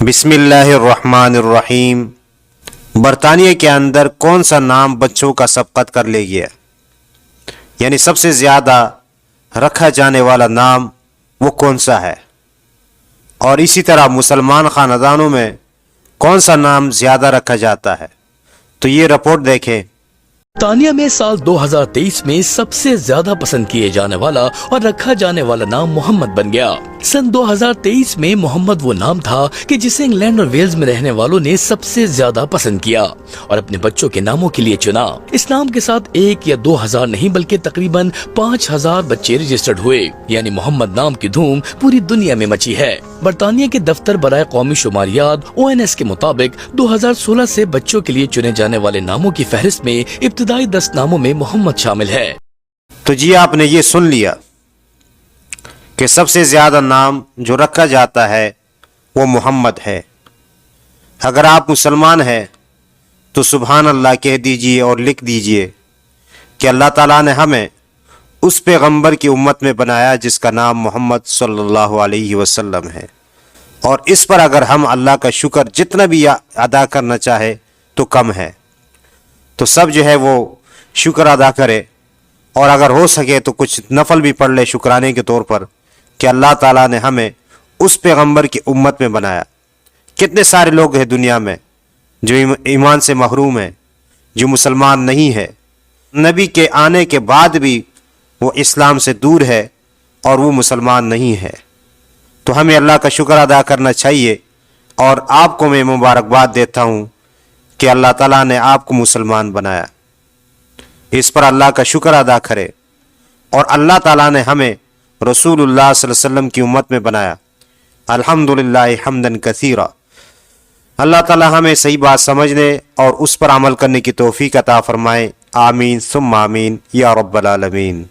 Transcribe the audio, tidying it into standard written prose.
بسم اللہ الرحمن الرحیم۔ برطانیہ کے اندر کون سا نام بچوں کا سبقت کر لے گیا؟ یعنی سب سے زیادہ رکھا جانے والا نام وہ کون سا ہے؟ اور اسی طرح مسلمان خاندانوں میں کون سا نام زیادہ رکھا جاتا ہے؟ تو یہ رپورٹ دیکھیں۔ برطانیہ میں سال 2023 میں سب سے زیادہ پسند کیے جانے والا اور رکھا جانے والا نام محمد بن گیا۔ سن 2023 میں محمد وہ نام تھا کہ جسے انگلینڈ اور ویلز میں رہنے والوں نے سب سے زیادہ پسند کیا اور اپنے بچوں کے ناموں کے لیے چنا۔ اس نام کے ساتھ 1 یا 2 ہزار نہیں بلکہ تقریباً 5000 بچے رجسٹرڈ ہوئے، یعنی محمد نام کی دھوم پوری دنیا میں مچی ہے۔ برطانیہ کے دفتر برائے قومی شماریات ONS کے مطابق 2016 سے بچوں کے لیے چنے جانے والے ناموں کی فہرست میں ابتدائی 10 ناموں میں محمد شامل ہے۔ تو جی آپ نے یہ سن لیا کہ سب سے زیادہ نام جو رکھا جاتا ہے وہ محمد ہے۔ اگر آپ مسلمان ہیں تو سبحان اللہ کہہ دیجئے اور لکھ دیجئے کہ اللہ تعالیٰ نے ہمیں اس پیغمبر کی امت میں بنایا جس کا نام محمد صلی اللہ علیہ وسلم ہے، اور اس پر اگر ہم اللہ کا شکر جتنا بھی ادا کرنا چاہے تو کم ہے۔ تو سب جو ہے وہ شکر ادا کرے، اور اگر ہو سکے تو کچھ نفل بھی پڑھ لے شکرانے کے طور پر کہ اللہ تعالیٰ نے ہمیں اس پیغمبر کی امت میں بنایا۔ کتنے سارے لوگ ہیں دنیا میں جو ایمان سے محروم ہیں، جو مسلمان نہیں ہے، نبی کے آنے کے بعد بھی وہ اسلام سے دور ہے اور وہ مسلمان نہیں ہے۔ تو ہمیں اللہ کا شکر ادا کرنا چاہیے، اور آپ کو میں مبارکباد دیتا ہوں کہ اللہ تعالیٰ نے آپ کو مسلمان بنایا۔ اس پر اللہ کا شکر ادا کرے، اور اللہ تعالیٰ نے ہمیں رسول اللہ صلی اللہ علیہ وسلم کی امت میں بنایا۔ الحمدللہ حمدن کثیرا۔ اللہ تعالیٰ ہمیں صحیح بات سمجھنے اور اس پر عمل کرنے کی توفیق عطا فرمائے۔ آمین ثم آمین یا رب العالمین۔